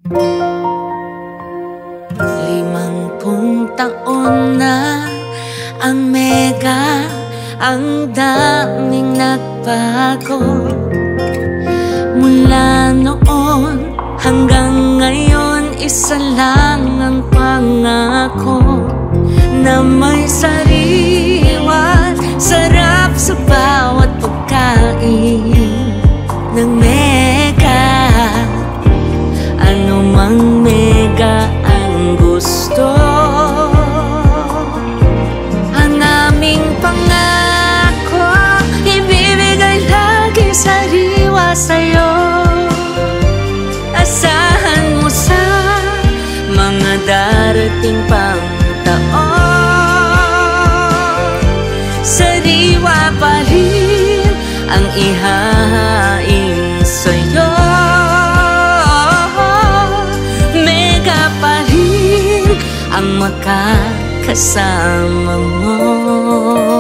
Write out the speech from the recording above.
50 taon na ang Mega, ang daming nagbago. Mula noon hanggang ngayon, isa lang ang pangako, na may sariwa, sarap sa bawat pagkain ng Mega. Ano mang Mega ang gusto, ang aming pangako, ibibigay lagi sariwa sa'yo. Asahan mo sa mga darating pang taon, sariwa pa rin ang ihahain sa'yo. Mega pa rin ang makakasama mo.